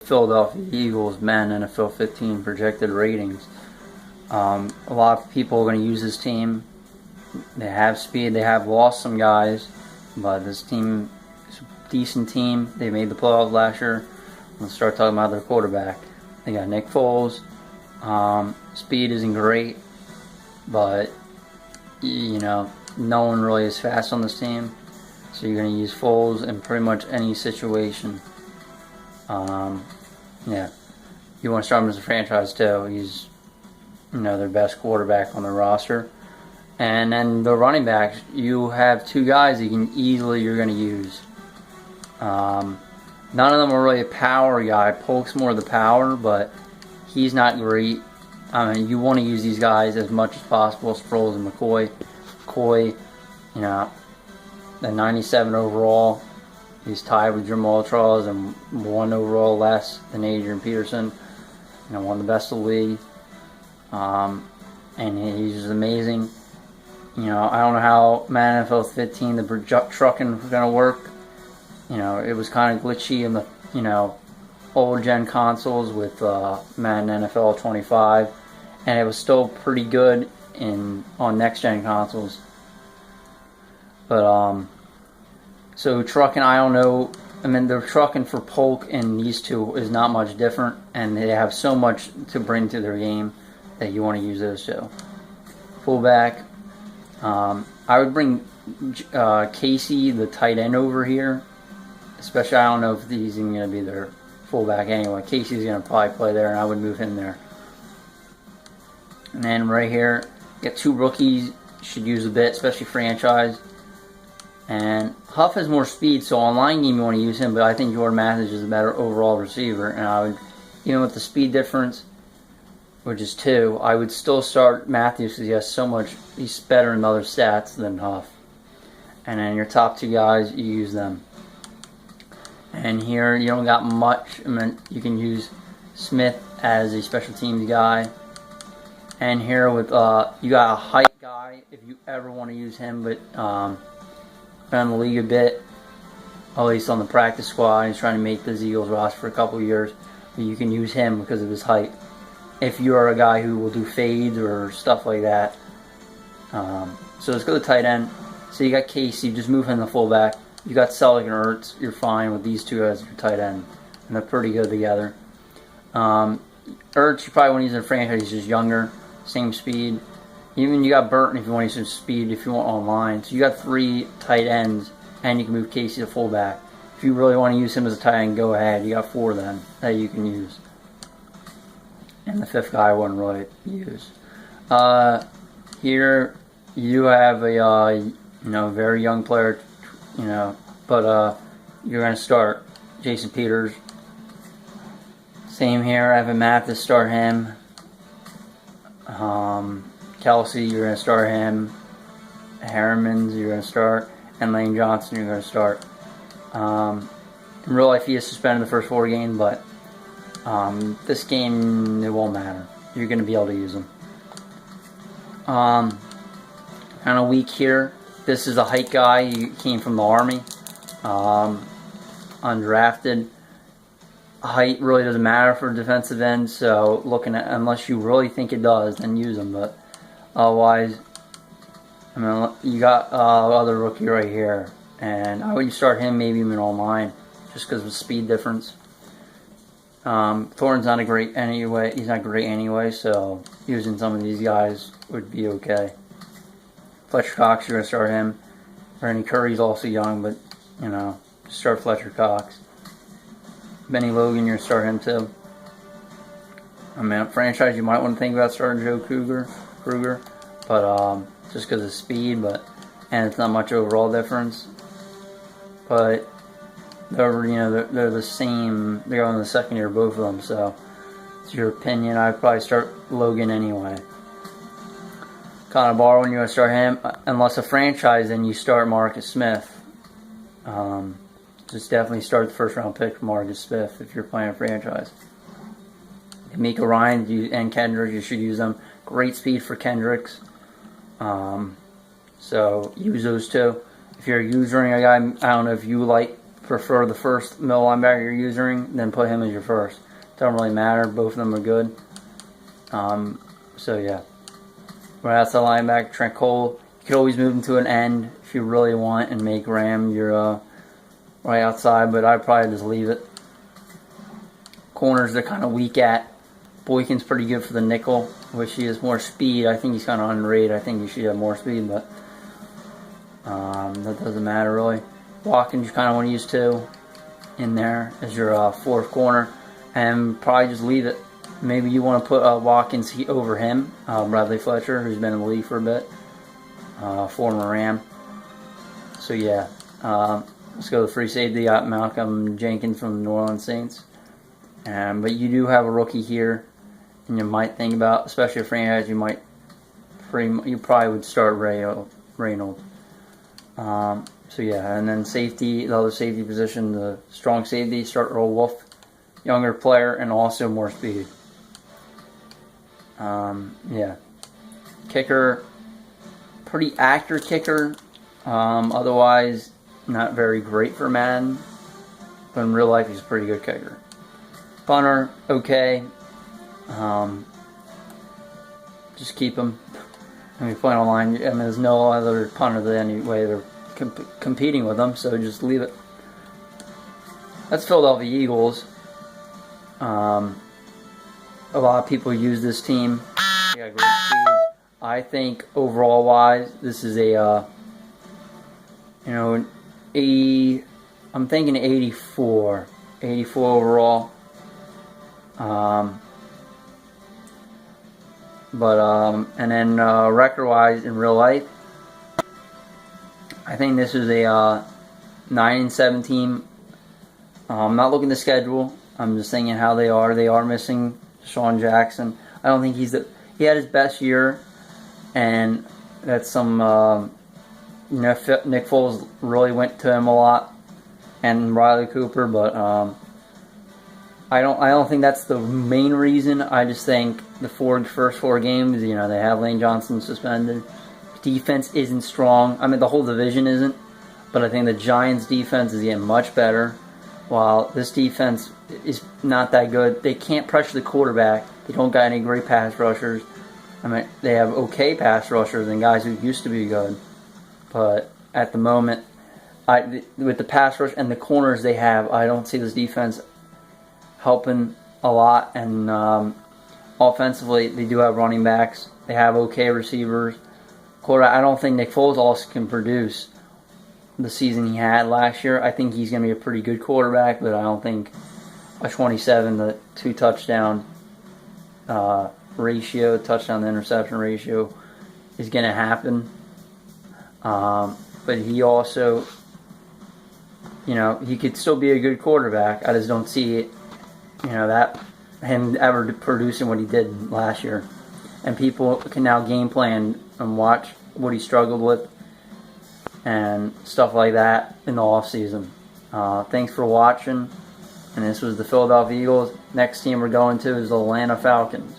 Philadelphia Eagles men NFL 15 projected ratings. A lot of people are going to use this team. They have speed. They have lost some guys, but this team is a decent team. They made the playoffs last year. Let's start talking about their quarterback. They got Nick Foles. Speed isn't great, but you know, no one really is fast on this team. So you're going to use Foles in pretty much any situation. Yeah, you want to start him as a franchise too. He's, you know, their best quarterback on the roster. And then the running backs, you have two guys you're going to use. None of them are really a power guy. Polk's more the power, but he's not great. I mean, you want to use these guys as much as possible. Sproles and McCoy. McCoy, you know, the 97 overall. He's tied with Jamal Charles and 1 overall less than Adrian Peterson. You know, one of the best of the league. And he's just amazing. You know, I don't know how Madden NFL 15, the trucking was going to work. You know, it was kind of glitchy in the, you know, old gen consoles with Madden NFL 25. And it was still pretty good on next gen consoles. But, so trucking, I don't know. I mean, the trucking for Polk and these two is not much different, and they have so much to bring to their game that you want to use those two. Fullback, I would bring Casey, the tight end, over here. Especially, I don't know if he's even going to be their fullback anyway. Casey's going to probably play there, and I would move him there. And then right here, get two rookies. Should use a bit, especially franchise. And Huff has more speed, so online game you want to use him, but I think Jordan Matthews is a better overall receiver. And I would, even with the speed difference, which is 2, I would still start Matthews because he has so much, he's better in other stats than Huff. And then your top 2 guys, you use them. And here you don't got much. I mean, you can use Smith as a special teams guy. And here with you got a height guy if you ever want to use him, but been in the league a bit, at least on the practice squad. He's trying to make the Eagles roster for a couple of years, but you can use him because of his height. If you are a guy who will do fades or stuff like that. So let's go to tight end. So you got Casey, just move him to fullback. You got Selleck and Ertz. You're fine with these two as your tight end, and they're pretty good together. Ertz, you probably want to use in a franchise. He's just younger, same speed. Even you got Burton if you want to use some speed if you want online. So you got 3 tight ends, and you can move Casey to fullback. If you really want to use him as a tight end, go ahead. You got 4 then that you can use. And the 5th guy I wouldn't really use. Here you have a very young player, but you're going to start Jason Peters. Same here. Evan Mathis, start him. Kelsey, you're going to start him. Harrimans, you're going to start. And Lane Johnson, you're going to start. In real life, he is suspended the first 4 games, but this game, it won't matter. You're going to be able to use him. Kind of weak here. This is a height guy. He came from the Army. Undrafted. Height really doesn't matter for defensive end, so looking at, unless you really think it does, then use him. But otherwise, I mean, you got other rookie right here, and I would start him maybe even online, just because of the speed difference. Thornton's not a great anyway. He's not great anyway, so using some of these guys would be okay. Fletcher Cox, you're gonna start him. Brandon Curry's also young, but start Fletcher Cox. Benny Logan, you're gonna start him too. I mean, franchise, you might want to think about starting Joe Kruger, but just because of speed, and it's not much overall difference. But they're the same. They're on the second year, both of them. So it's your opinion. I'd probably start Logan anyway. Connor Barwin, you want to start him, unless a franchise, then you start Marcus Smith. Just definitely start the first round pick for Marcus Smith if you're playing a franchise. Mika Ryan and Kendrick, you should use them. Great speed for Kendricks. So use those two. If you're a user and a guy, I don't know if you like prefer the first middle linebacker you're using, then put him as your first. Doesn't really matter. Both of them are good. So yeah. Right outside linebacker, Trent Cole. You could always move him to an end if you really want and make Ram your right outside, but I'd probably just leave it. Corners they're kind of weak at. Boykin's pretty good for the nickel. Wish he has more speed. I think he's kind of underrated. I think he should have more speed, but that doesn't matter really. Watkins you kind of want to use too in there as your fourth corner, and probably just leave it. Maybe you want to put Watkins over him, Bradley Fletcher, who's been in the league for a bit, former Ram. So yeah, let's go to free safety. Got Malcolm Jenkins from the New Orleans Saints, but you do have a rookie here, and you might think about, especially a franchise, you probably would start Reynolds. So yeah, and then safety, the other safety position, the strong safety, start Earl Wolf, younger player and also more speed. Yeah, kicker, pretty accurate kicker. Otherwise, not very great for Madden, but in real life, he's a pretty good kicker. Punter, okay. Just keep him. I mean, playing online, I mean, there's no other punter that anyway they're competing with them, so just leave it. That's Philadelphia Eagles. A lot of people use this team. They got great speed. I think overall wise, this is a I'm thinking 84 overall. And then record-wise in real life, I think this is a 9-7 team. I'm not looking at the schedule. I'm just thinking how they are. They are missing Sean Jackson. I don't think he had his best year, and that's some. Nick Foles really went to him a lot, and Riley Cooper, but I don't think that's the main reason. I just think the first four games, they have Lane Johnson suspended. Defense isn't strong. I mean, the whole division isn't, but I think the Giants' defense is getting much better, while this defense is not that good. They can't pressure the quarterback. They don't got any great pass rushers. I mean, they have okay pass rushers and guys who used to be good, but at the moment, with the pass rush and the corners they have, I don't see this defense helping a lot. And offensively, they do have running backs. They have okay receivers. I don't think Nick Foles also can produce the season he had last year. I think he's going to be a pretty good quarterback, but I don't think a 27 to 2 touchdown ratio, touchdown to interception ratio, is going to happen. But he also, he could still be a good quarterback. I just don't see it, that him ever producing what he did last year. And people can now game plan and watch what he struggled with and stuff like that in the offseason. Thanks for watching. And this was the Philadelphia Eagles. Next team we're going to is the Atlanta Falcons.